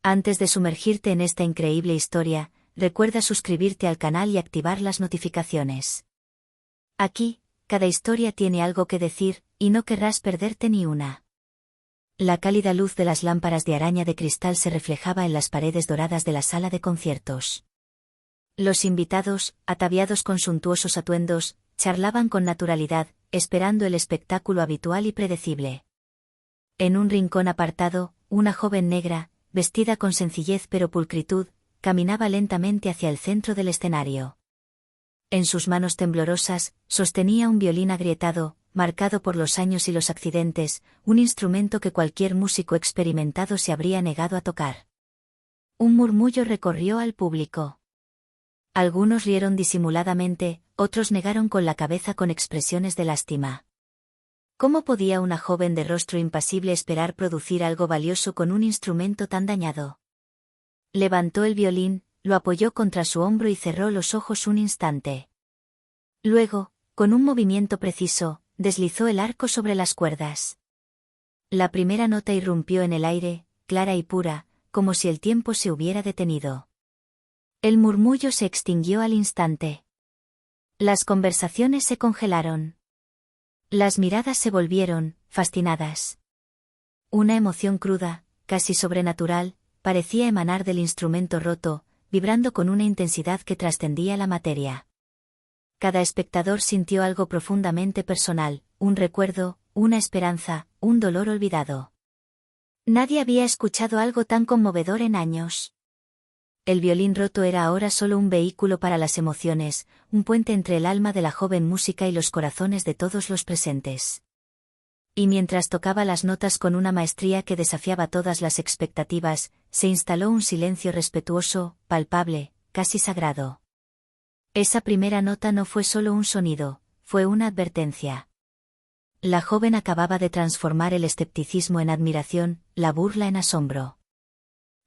Antes de sumergirte en esta increíble historia, recuerda suscribirte al canal y activar las notificaciones. Aquí, cada historia tiene algo que decir, y no querrás perderte ni una. La cálida luz de las lámparas de araña de cristal se reflejaba en las paredes doradas de la sala de conciertos. Los invitados, ataviados con suntuosos atuendos, charlaban con naturalidad, esperando el espectáculo habitual y predecible. En un rincón apartado, una joven negra, vestida con sencillez pero pulcritud, caminaba lentamente hacia el centro del escenario. En sus manos temblorosas, sostenía un violín agrietado, marcado por los años y los accidentes, un instrumento que cualquier músico experimentado se habría negado a tocar. Un murmullo recorrió al público. Algunos rieron disimuladamente, otros negaron con la cabeza con expresiones de lástima. ¿Cómo podía una joven de rostro impasible esperar producir algo valioso con un instrumento tan dañado? Levantó el violín, lo apoyó contra su hombro y cerró los ojos un instante. Luego, con un movimiento preciso, deslizó el arco sobre las cuerdas. La primera nota irrumpió en el aire, clara y pura, como si el tiempo se hubiera detenido. El murmullo se extinguió al instante. Las conversaciones se congelaron. Las miradas se volvieron, fascinadas. Una emoción cruda, casi sobrenatural, parecía emanar del instrumento roto, vibrando con una intensidad que trascendía la materia. Cada espectador sintió algo profundamente personal, un recuerdo, una esperanza, un dolor olvidado. Nadie había escuchado algo tan conmovedor en años. El violín roto era ahora solo un vehículo para las emociones, un puente entre el alma de la joven música y los corazones de todos los presentes. Y mientras tocaba las notas con una maestría que desafiaba todas las expectativas, se instaló un silencio respetuoso, palpable, casi sagrado. Esa primera nota no fue solo un sonido, fue una advertencia. La joven acababa de transformar el escepticismo en admiración, la burla en asombro.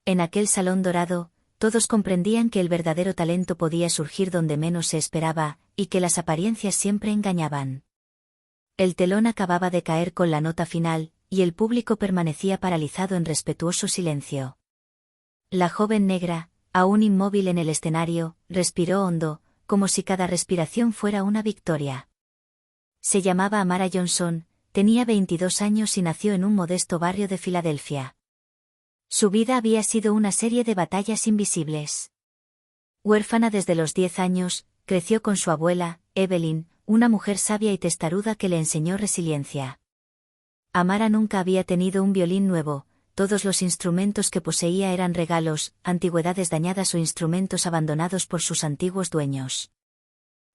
En aquel salón dorado, todos comprendían que el verdadero talento podía surgir donde menos se esperaba, y que las apariencias siempre engañaban. El telón acababa de caer con la nota final, y el público permanecía paralizado en respetuoso silencio. La joven negra, aún inmóvil en el escenario, respiró hondo, como si cada respiración fuera una victoria. Se llamaba Amara Johnson, tenía 22 años y nació en un modesto barrio de Filadelfia. Su vida había sido una serie de batallas invisibles. Huérfana desde los 10 años, creció con su abuela, Evelyn, una mujer sabia y testaruda que le enseñó resiliencia. Amara nunca había tenido un violín nuevo, todos los instrumentos que poseía eran regalos, antigüedades dañadas o instrumentos abandonados por sus antiguos dueños.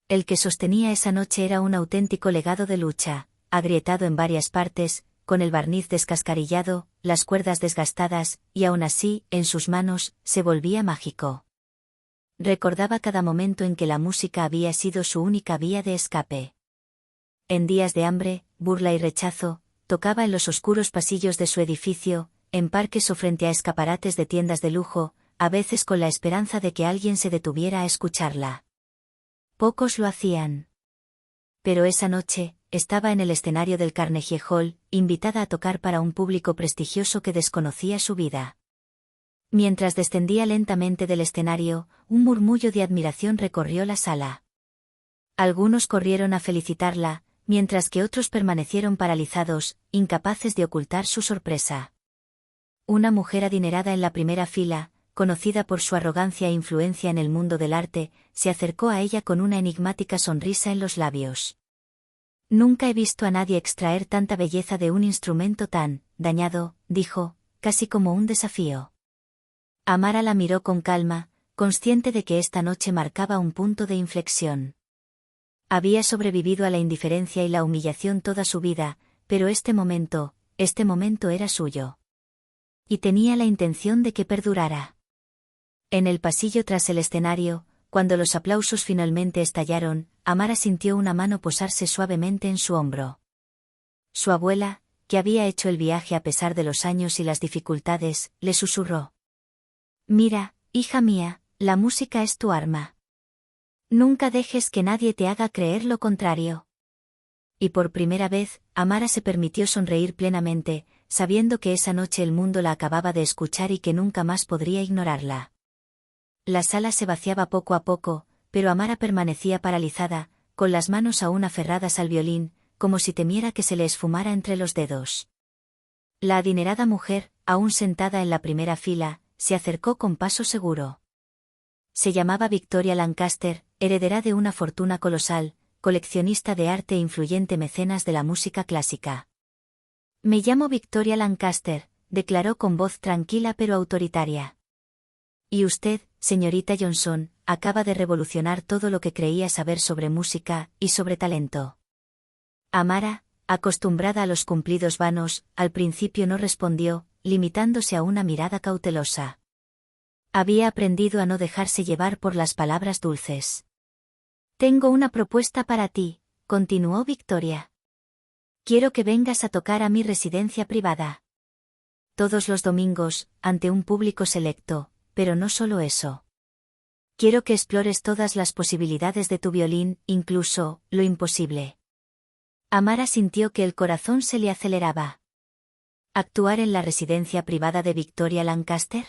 El que sostenía esa noche era un auténtico legado de lucha, agrietado en varias partes, con el barniz descascarillado, las cuerdas desgastadas, y aún así, en sus manos, se volvía mágico. Recordaba cada momento en que la música había sido su única vía de escape. En días de hambre, burla y rechazo, tocaba en los oscuros pasillos de su edificio, en parques o frente a escaparates de tiendas de lujo, a veces con la esperanza de que alguien se detuviera a escucharla. Pocos lo hacían. Pero esa noche, estaba en el escenario del Carnegie Hall, invitada a tocar para un público prestigioso que desconocía su vida. Mientras descendía lentamente del escenario, un murmullo de admiración recorrió la sala. Algunos corrieron a felicitarla, mientras que otros permanecieron paralizados, incapaces de ocultar su sorpresa. Una mujer adinerada en la primera fila, conocida por su arrogancia e influencia en el mundo del arte, se acercó a ella con una enigmática sonrisa en los labios. Nunca he visto a nadie extraer tanta belleza de un instrumento tan dañado, dijo, casi como un desafío. Amara la miró con calma, consciente de que esta noche marcaba un punto de inflexión. Había sobrevivido a la indiferencia y la humillación toda su vida, pero este momento era suyo. Y tenía la intención de que perdurara. En el pasillo tras el escenario, cuando los aplausos finalmente estallaron, Amara sintió una mano posarse suavemente en su hombro. Su abuela, que había hecho el viaje a pesar de los años y las dificultades, le susurró. Mira, hija mía, la música es tu arma. Nunca dejes que nadie te haga creer lo contrario. Y por primera vez, Amara se permitió sonreír plenamente, sabiendo que esa noche el mundo la acababa de escuchar y que nunca más podría ignorarla. La sala se vaciaba poco a poco, pero Amara permanecía paralizada, con las manos aún aferradas al violín, como si temiera que se le esfumara entre los dedos. La adinerada mujer, aún sentada en la primera fila, se acercó con paso seguro. Se llamaba Victoria Lancaster, heredera de una fortuna colosal, coleccionista de arte e influyente mecenas de la música clásica. «Me llamo Victoria Lancaster», declaró con voz tranquila pero autoritaria. «Y usted, señorita Johnson, acaba de revolucionar todo lo que creía saber sobre música y sobre talento». Amara, acostumbrada a los cumplidos vanos, al principio no respondió, limitándose a una mirada cautelosa. Había aprendido a no dejarse llevar por las palabras dulces. «Tengo una propuesta para ti», continuó Victoria. «Quiero que vengas a tocar a mi residencia privada. Todos los domingos, ante un público selecto, pero no solo eso. Quiero que explores todas las posibilidades de tu violín, incluso, lo imposible». Amara sintió que el corazón se le aceleraba. ¿Actuar en la residencia privada de Victoria Lancaster?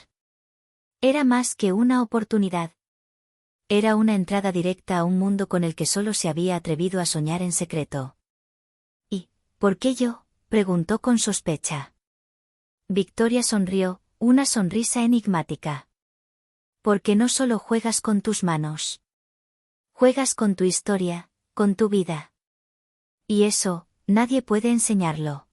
Era más que una oportunidad. Era una entrada directa a un mundo con el que solo se había atrevido a soñar en secreto. «¿Y por qué yo?», preguntó con sospecha. Victoria sonrió, una sonrisa enigmática. «Porque no solo juegas con tus manos. Juegas con tu historia, con tu vida. Y eso, nadie puede enseñarlo».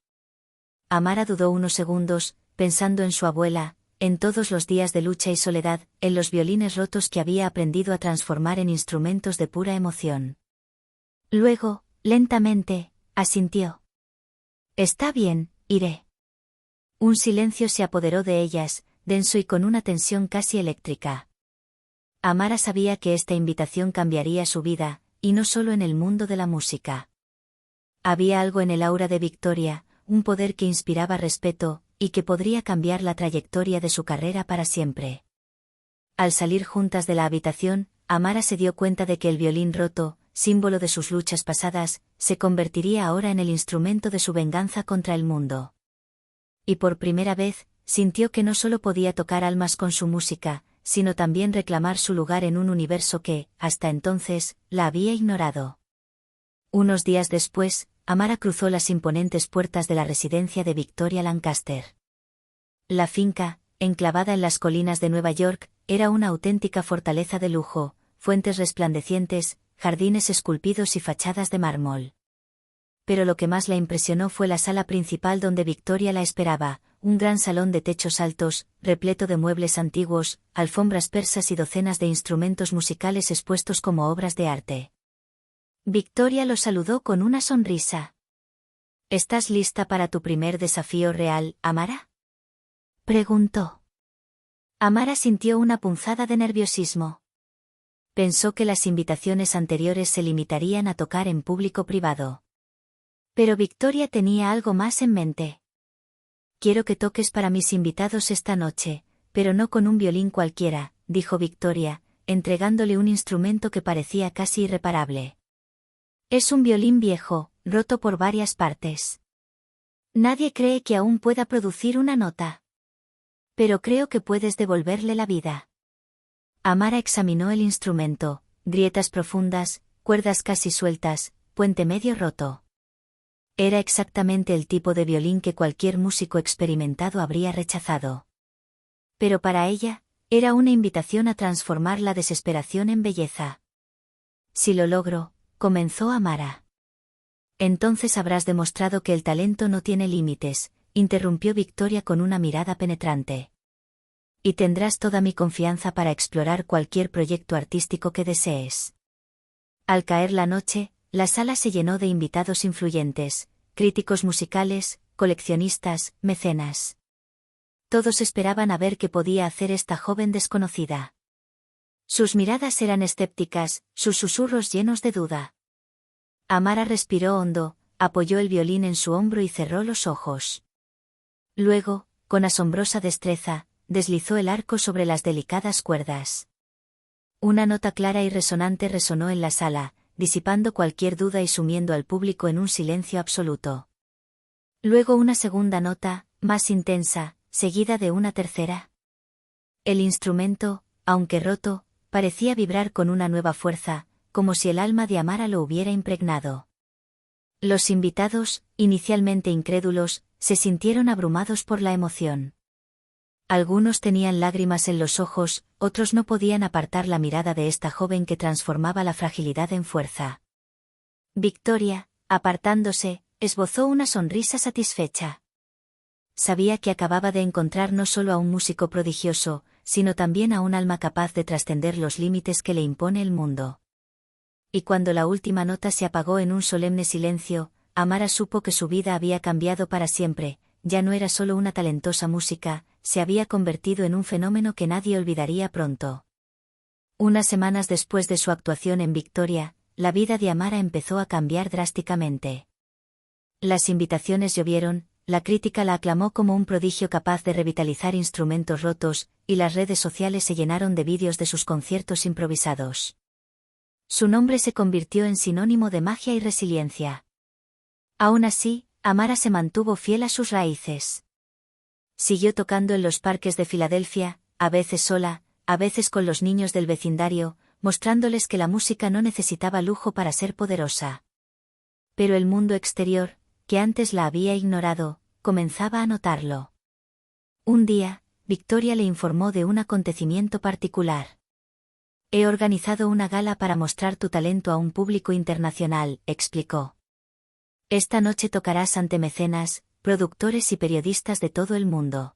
Amara dudó unos segundos, pensando en su abuela, en todos los días de lucha y soledad, en los violines rotos que había aprendido a transformar en instrumentos de pura emoción. Luego, lentamente, asintió. «Está bien, iré». Un silencio se apoderó de ellas, denso y con una tensión casi eléctrica. Amara sabía que esta invitación cambiaría su vida, y no solo en el mundo de la música. Había algo en el aura de Victoria, un poder que inspiraba respeto, y que podría cambiar la trayectoria de su carrera para siempre. Al salir juntas de la habitación, Amara se dio cuenta de que el violín roto, símbolo de sus luchas pasadas, se convertiría ahora en el instrumento de su venganza contra el mundo. Y por primera vez, sintió que no solo podía tocar almas con su música, sino también reclamar su lugar en un universo que, hasta entonces, la había ignorado. Unos días después, Amara cruzó las imponentes puertas de la residencia de Victoria Lancaster. La finca, enclavada en las colinas de Nueva York, era una auténtica fortaleza de lujo, fuentes resplandecientes, jardines esculpidos y fachadas de mármol. Pero lo que más la impresionó fue la sala principal donde Victoria la esperaba, un gran salón de techos altos, repleto de muebles antiguos, alfombras persas y docenas de instrumentos musicales expuestos como obras de arte. Victoria lo saludó con una sonrisa. «¿Estás lista para tu primer desafío real, Amara?», preguntó. Amara sintió una punzada de nerviosismo. Pensó que las invitaciones anteriores se limitarían a tocar en público privado. Pero Victoria tenía algo más en mente. «Quiero que toques para mis invitados esta noche, pero no con un violín cualquiera», dijo Victoria, entregándole un instrumento que parecía casi irreparable. «Es un violín viejo, roto por varias partes. Nadie cree que aún pueda producir una nota. Pero creo que puedes devolverle la vida». Amara examinó el instrumento, grietas profundas, cuerdas casi sueltas, puente medio roto. Era exactamente el tipo de violín que cualquier músico experimentado habría rechazado. Pero para ella, era una invitación a transformar la desesperación en belleza. «Si lo logro», comenzó Amara. «Entonces habrás demostrado que el talento no tiene límites», interrumpió Victoria con una mirada penetrante. «Y tendrás toda mi confianza para explorar cualquier proyecto artístico que desees». Al caer la noche, la sala se llenó de invitados influyentes, críticos musicales, coleccionistas, mecenas. Todos esperaban a ver qué podía hacer esta joven desconocida. Sus miradas eran escépticas, sus susurros llenos de duda. Amara respiró hondo, apoyó el violín en su hombro y cerró los ojos. Luego, con asombrosa destreza, deslizó el arco sobre las delicadas cuerdas. Una nota clara y resonante resonó en la sala, disipando cualquier duda y sumiendo al público en un silencio absoluto. Luego una segunda nota, más intensa, seguida de una tercera. El instrumento, aunque roto, parecía vibrar con una nueva fuerza, como si el alma de Amara lo hubiera impregnado. Los invitados, inicialmente incrédulos, se sintieron abrumados por la emoción. Algunos tenían lágrimas en los ojos, otros no podían apartar la mirada de esta joven que transformaba la fragilidad en fuerza. Victoria, apartándose, esbozó una sonrisa satisfecha. Sabía que acababa de encontrar no solo a un músico prodigioso, sino también a un alma capaz de trascender los límites que le impone el mundo. Y cuando la última nota se apagó en un solemne silencio, Amara supo que su vida había cambiado para siempre, ya no era solo una talentosa música, se había convertido en un fenómeno que nadie olvidaría pronto. Unas semanas después de su actuación en Victoria, la vida de Amara empezó a cambiar drásticamente. Las invitaciones llovieron, la crítica la aclamó como un prodigio capaz de revitalizar instrumentos rotos, y las redes sociales se llenaron de vídeos de sus conciertos improvisados. Su nombre se convirtió en sinónimo de magia y resiliencia. Aún así, Amara se mantuvo fiel a sus raíces. Siguió tocando en los parques de Filadelfia, a veces sola, a veces con los niños del vecindario, mostrándoles que la música no necesitaba lujo para ser poderosa. Pero el mundo exterior, que antes la había ignorado, comenzaba a notarlo. Un día, Victoria le informó de un acontecimiento particular. He organizado una gala para mostrar tu talento a un público internacional, explicó. Esta noche tocarás ante mecenas, productores y periodistas de todo el mundo.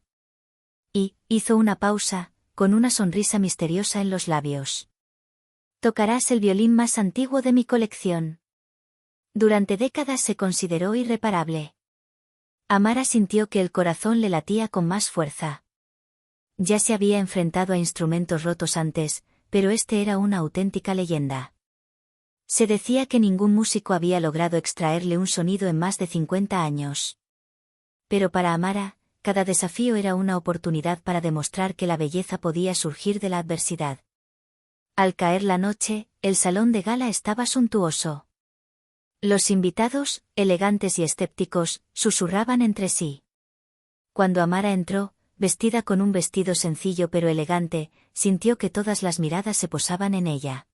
Y, hizo una pausa, con una sonrisa misteriosa en los labios. Tocarás el violín más antiguo de mi colección. Durante décadas se consideró irreparable. Amara sintió que el corazón le latía con más fuerza. Ya se había enfrentado a instrumentos rotos antes, pero este era una auténtica leyenda. Se decía que ningún músico había logrado extraerle un sonido en más de 50 años. Pero para Amara, cada desafío era una oportunidad para demostrar que la belleza podía surgir de la adversidad. Al caer la noche, el salón de gala estaba suntuoso. Los invitados, elegantes y escépticos, susurraban entre sí. Cuando Amara entró, vestida con un vestido sencillo pero elegante, sintió que todas las miradas se posaban en ella.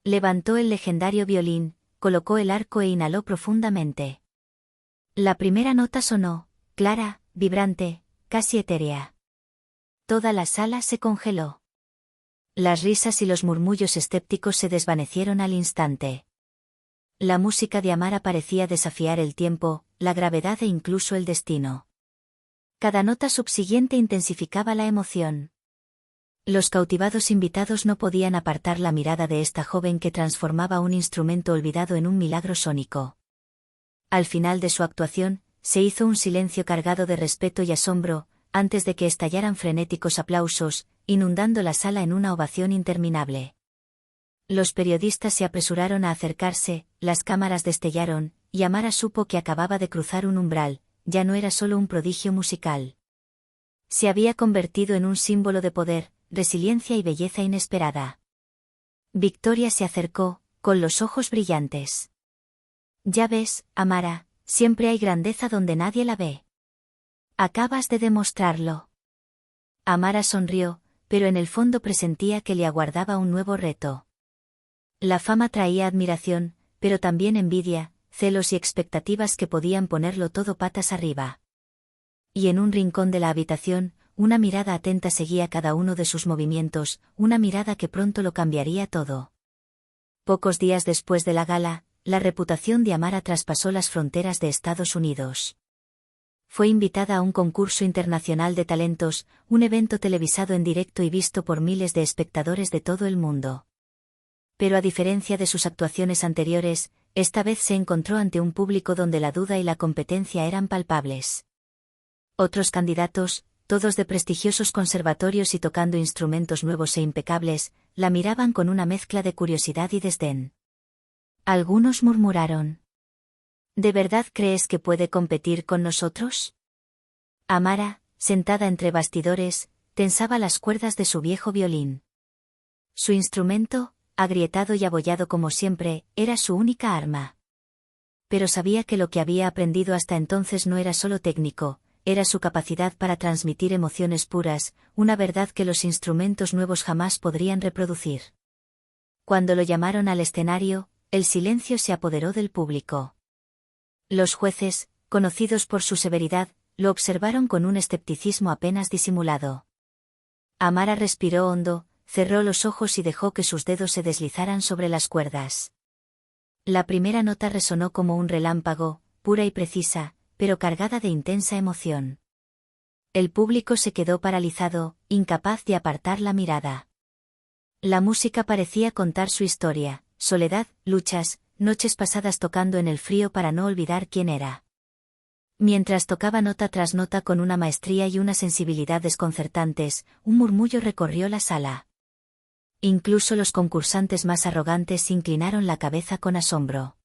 Levantó el legendario violín, colocó el arco e inhaló profundamente. La primera nota sonó, clara, vibrante, casi etérea. Toda la sala se congeló. Las risas y los murmullos escépticos se desvanecieron al instante. La música de Amara parecía desafiar el tiempo, la gravedad e incluso el destino. Cada nota subsiguiente intensificaba la emoción. Los cautivados invitados no podían apartar la mirada de esta joven que transformaba un instrumento olvidado en un milagro sónico. Al final de su actuación, se hizo un silencio cargado de respeto y asombro, antes de que estallaran frenéticos aplausos, inundando la sala en una ovación interminable. Los periodistas se apresuraron a acercarse, las cámaras destellaron, y Amara supo que acababa de cruzar un umbral, ya no era solo un prodigio musical. Se había convertido en un símbolo de poder, resiliencia y belleza inesperada. Victoria se acercó, con los ojos brillantes. Ya ves, Amara, siempre hay grandeza donde nadie la ve. Acabas de demostrarlo. Amara sonrió, pero en el fondo presentía que le aguardaba un nuevo reto. La fama traía admiración, pero también envidia, celos y expectativas que podían ponerlo todo patas arriba. Y en un rincón de la habitación, una mirada atenta seguía cada uno de sus movimientos, una mirada que pronto lo cambiaría todo. Pocos días después de la gala, la reputación de Amara traspasó las fronteras de Estados Unidos. Fue invitada a un concurso internacional de talentos, un evento televisado en directo y visto por miles de espectadores de todo el mundo. Pero a diferencia de sus actuaciones anteriores, esta vez se encontró ante un público donde la duda y la competencia eran palpables. Otros candidatos, todos de prestigiosos conservatorios y tocando instrumentos nuevos e impecables, la miraban con una mezcla de curiosidad y desdén. Algunos murmuraron: ¿de verdad crees que puede competir con nosotros? Amara, sentada entre bastidores, tensaba las cuerdas de su viejo violín. Su instrumento, agrietado y abollado como siempre, era su única arma. Pero sabía que lo que había aprendido hasta entonces no era solo técnico, era su capacidad para transmitir emociones puras, una verdad que los instrumentos nuevos jamás podrían reproducir. Cuando lo llamaron al escenario, el silencio se apoderó del público. Los jueces, conocidos por su severidad, lo observaron con un escepticismo apenas disimulado. Amara respiró hondo, cerró los ojos y dejó que sus dedos se deslizaran sobre las cuerdas. La primera nota resonó como un relámpago, pura y precisa, pero cargada de intensa emoción. El público se quedó paralizado, incapaz de apartar la mirada. La música parecía contar su historia, soledad, luchas, noches pasadas tocando en el frío para no olvidar quién era. Mientras tocaba nota tras nota con una maestría y una sensibilidad desconcertantes, un murmullo recorrió la sala. Incluso los concursantes más arrogantes inclinaron la cabeza con asombro.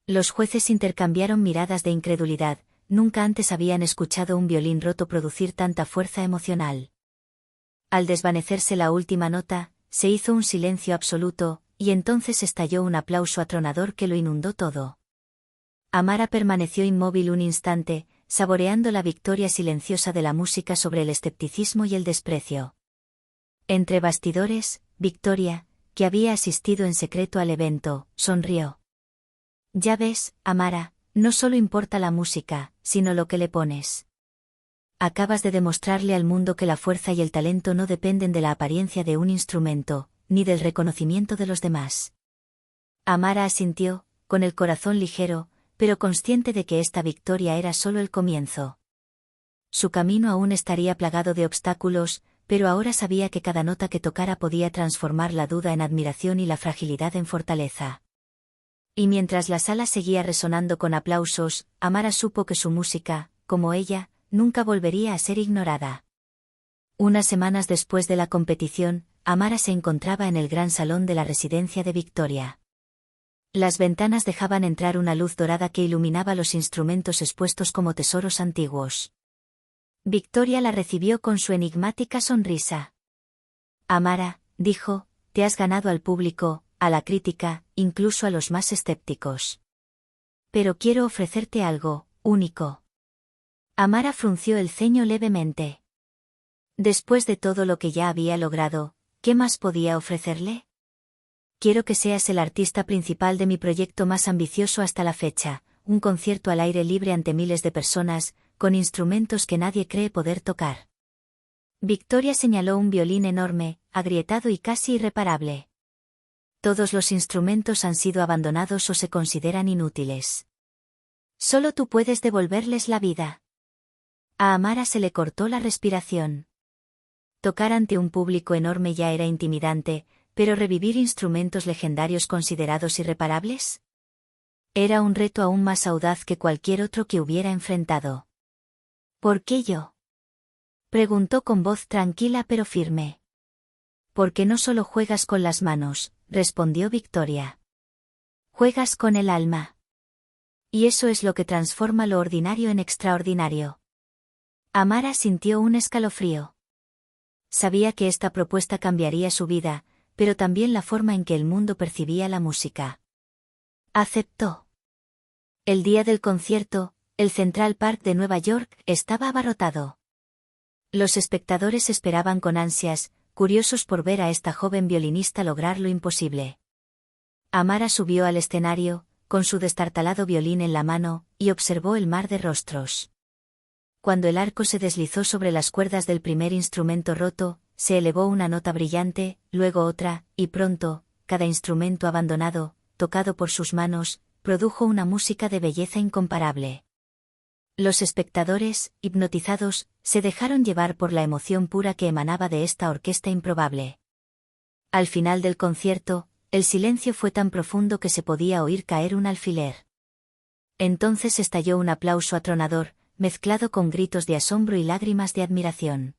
Los jueces intercambiaron miradas de incredulidad, nunca antes habían escuchado un violín roto producir tanta fuerza emocional. Al desvanecerse la última nota, se hizo un silencio absoluto, y entonces estalló un aplauso atronador que lo inundó todo. Amara permaneció inmóvil un instante, saboreando la victoria silenciosa de la música sobre el escepticismo y el desprecio. Entre bastidores, Victoria, que había asistido en secreto al evento, sonrió. Ya ves, Amara, no solo importa la música, sino lo que le pones. Acabas de demostrarle al mundo que la fuerza y el talento no dependen de la apariencia de un instrumento, ni del reconocimiento de los demás. Amara asintió, con el corazón ligero, pero consciente de que esta victoria era solo el comienzo. Su camino aún estaría plagado de obstáculos, pero ahora sabía que cada nota que tocara podía transformar la duda en admiración y la fragilidad en fortaleza. Y mientras la sala seguía resonando con aplausos, Amara supo que su música, como ella, nunca volvería a ser ignorada. Unas semanas después de la competición, Amara se encontraba en el gran salón de la residencia de Victoria. Las ventanas dejaban entrar una luz dorada que iluminaba los instrumentos expuestos como tesoros antiguos. Victoria la recibió con su enigmática sonrisa. Amara, dijo, te has ganado al público, a la crítica, incluso a los más escépticos. Pero quiero ofrecerte algo, único. Amara frunció el ceño levemente. Después de todo lo que ya había logrado, ¿qué más podía ofrecerle? Quiero que seas el artista principal de mi proyecto más ambicioso hasta la fecha, un concierto al aire libre ante miles de personas, con instrumentos que nadie cree poder tocar. Victoria señaló un violín enorme, agrietado y casi irreparable. Todos los instrumentos han sido abandonados o se consideran inútiles. Solo tú puedes devolverles la vida. A Amara se le cortó la respiración. Tocar ante un público enorme ya era intimidante, pero revivir instrumentos legendarios considerados irreparables? Era un reto aún más audaz que cualquier otro que hubiera enfrentado. ¿Por qué yo? Preguntó con voz tranquila pero firme. Porque no solo juegas con las manos, respondió Victoria. Juegas con el alma. Y eso es lo que transforma lo ordinario en extraordinario. Amara sintió un escalofrío. Sabía que esta propuesta cambiaría su vida, pero también la forma en que el mundo percibía la música. Aceptó. El día del concierto, el Central Park de Nueva York estaba abarrotado. Los espectadores esperaban con ansias, curiosos por ver a esta joven violinista lograr lo imposible. Amara subió al escenario, con su destartalado violín en la mano, y observó el mar de rostros. Cuando el arco se deslizó sobre las cuerdas del primer instrumento roto, se elevó una nota brillante, luego otra, y pronto, cada instrumento abandonado, tocado por sus manos, produjo una música de belleza incomparable. Los espectadores, hipnotizados, se dejaron llevar por la emoción pura que emanaba de esta orquesta improbable. Al final del concierto, el silencio fue tan profundo que se podía oír caer un alfiler. Entonces estalló un aplauso atronador, mezclado con gritos de asombro y lágrimas de admiración.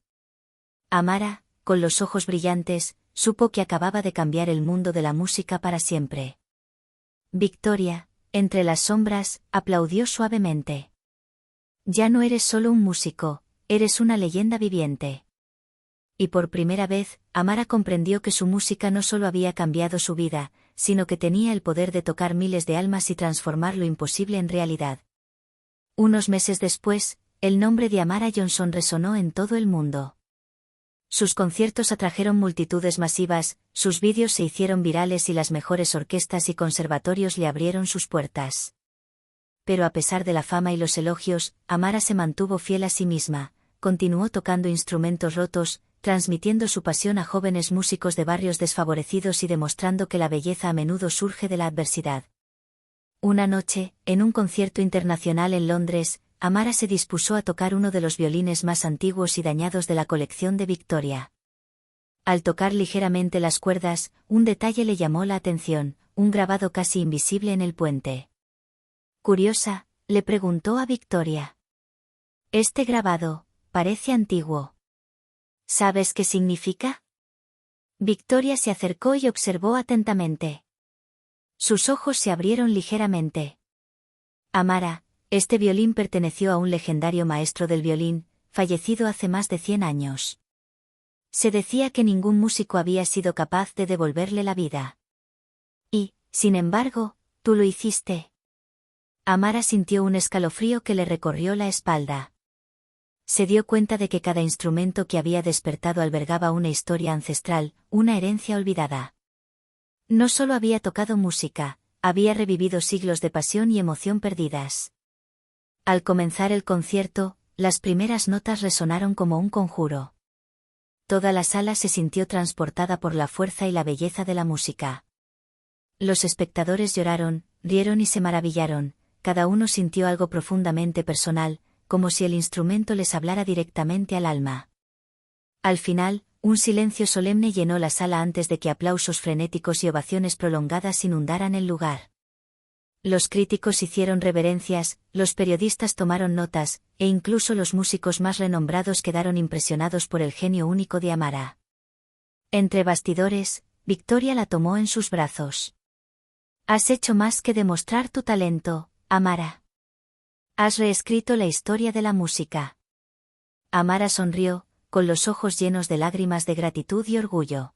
Amara, con los ojos brillantes, supo que acababa de cambiar el mundo de la música para siempre. Victoria, entre las sombras, aplaudió suavemente. Ya no eres solo un músico, eres una leyenda viviente. Y por primera vez, Amara comprendió que su música no solo había cambiado su vida, sino que tenía el poder de tocar miles de almas y transformar lo imposible en realidad. Unos meses después, el nombre de Amara Johnson resonó en todo el mundo. Sus conciertos atrajeron multitudes masivas, sus vídeos se hicieron virales y las mejores orquestas y conservatorios le abrieron sus puertas. Pero a pesar de la fama y los elogios, Amara se mantuvo fiel a sí misma, continuó tocando instrumentos rotos, transmitiendo su pasión a jóvenes músicos de barrios desfavorecidos y demostrando que la belleza a menudo surge de la adversidad. Una noche, en un concierto internacional en Londres, Amara se dispuso a tocar uno de los violines más antiguos y dañados de la colección de Victoria. Al tocar ligeramente las cuerdas, un detalle le llamó la atención, un grabado casi invisible en el puente. Curiosa, le preguntó a Victoria. Este grabado, parece antiguo. ¿Sabes qué significa? Victoria se acercó y observó atentamente. Sus ojos se abrieron ligeramente. Amara, este violín perteneció a un legendario maestro del violín, fallecido hace más de 100 años. Se decía que ningún músico había sido capaz de devolverle la vida. Y, sin embargo, tú lo hiciste. Amara sintió un escalofrío que le recorrió la espalda. Se dio cuenta de que cada instrumento que había despertado albergaba una historia ancestral, una herencia olvidada. No solo había tocado música, había revivido siglos de pasión y emoción perdidas. Al comenzar el concierto, las primeras notas resonaron como un conjuro. Toda la sala se sintió transportada por la fuerza y la belleza de la música. Los espectadores lloraron, rieron y se maravillaron, cada uno sintió algo profundamente personal, como si el instrumento les hablara directamente al alma. Al final, un silencio solemne llenó la sala antes de que aplausos frenéticos y ovaciones prolongadas inundaran el lugar. Los críticos hicieron reverencias, los periodistas tomaron notas, e incluso los músicos más renombrados quedaron impresionados por el genio único de Amara. Entre bastidores, Victoria la tomó en sus brazos. Has hecho más que demostrar tu talento, Amara. Has reescrito la historia de la música. Amara sonrió, con los ojos llenos de lágrimas de gratitud y orgullo.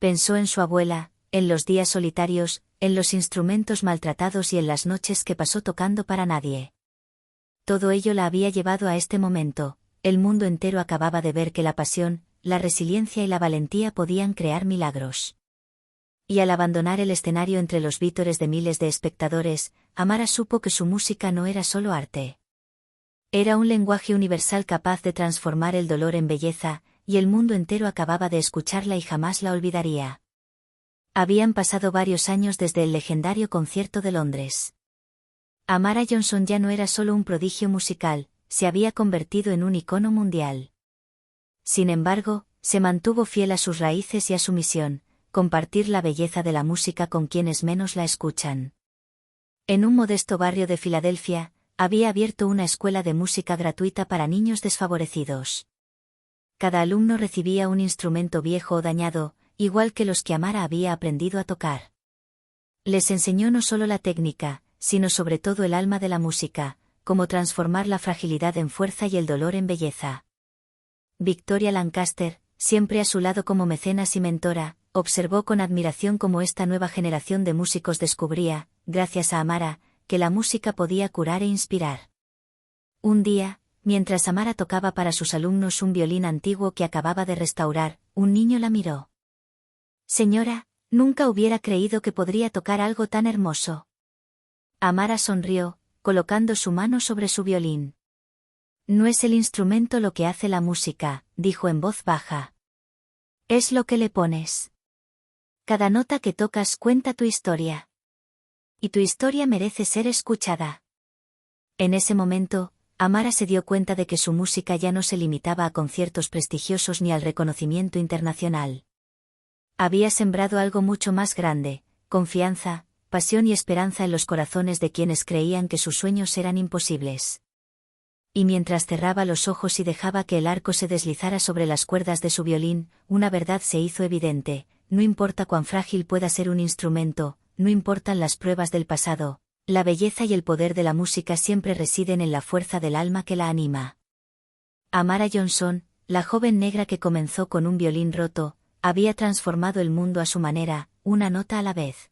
Pensó en su abuela, en los días solitarios, en los instrumentos maltratados y en las noches que pasó tocando para nadie. Todo ello la había llevado a este momento, el mundo entero acababa de ver que la pasión, la resiliencia y la valentía podían crear milagros. Y al abandonar el escenario entre los vítores de miles de espectadores, Amara supo que su música no era solo arte. Era un lenguaje universal capaz de transformar el dolor en belleza, y el mundo entero acababa de escucharla y jamás la olvidaría. Habían pasado varios años desde el legendario concierto de Londres. Amara Johnson ya no era solo un prodigio musical, se había convertido en un icono mundial. Sin embargo, se mantuvo fiel a sus raíces y a su misión, compartir la belleza de la música con quienes menos la escuchan. En un modesto barrio de Filadelfia, había abierto una escuela de música gratuita para niños desfavorecidos. Cada alumno recibía un instrumento viejo o dañado, igual que los que Amara había aprendido a tocar. Les enseñó no solo la técnica, sino sobre todo el alma de la música, cómo transformar la fragilidad en fuerza y el dolor en belleza. Victoria Lancaster, siempre a su lado como mecenas y mentora, observó con admiración cómo esta nueva generación de músicos descubría, gracias a Amara, que la música podía curar e inspirar. Un día, mientras Amara tocaba para sus alumnos un violín antiguo que acababa de restaurar, un niño la miró. Señora, nunca hubiera creído que podría tocar algo tan hermoso. Amara sonrió, colocando su mano sobre su violín. No es el instrumento lo que hace la música, dijo en voz baja. Es lo que le pones. Cada nota que tocas cuenta tu historia. Y tu historia merece ser escuchada. En ese momento, Amara se dio cuenta de que su música ya no se limitaba a conciertos prestigiosos ni al reconocimiento internacional. Había sembrado algo mucho más grande, confianza, pasión y esperanza en los corazones de quienes creían que sus sueños eran imposibles. Y mientras cerraba los ojos y dejaba que el arco se deslizara sobre las cuerdas de su violín, una verdad se hizo evidente: no importa cuán frágil pueda ser un instrumento, no importan las pruebas del pasado, la belleza y el poder de la música siempre residen en la fuerza del alma que la anima. Amara Johnson, la joven negra que comenzó con un violín roto, había transformado el mundo a su manera, una nota a la vez.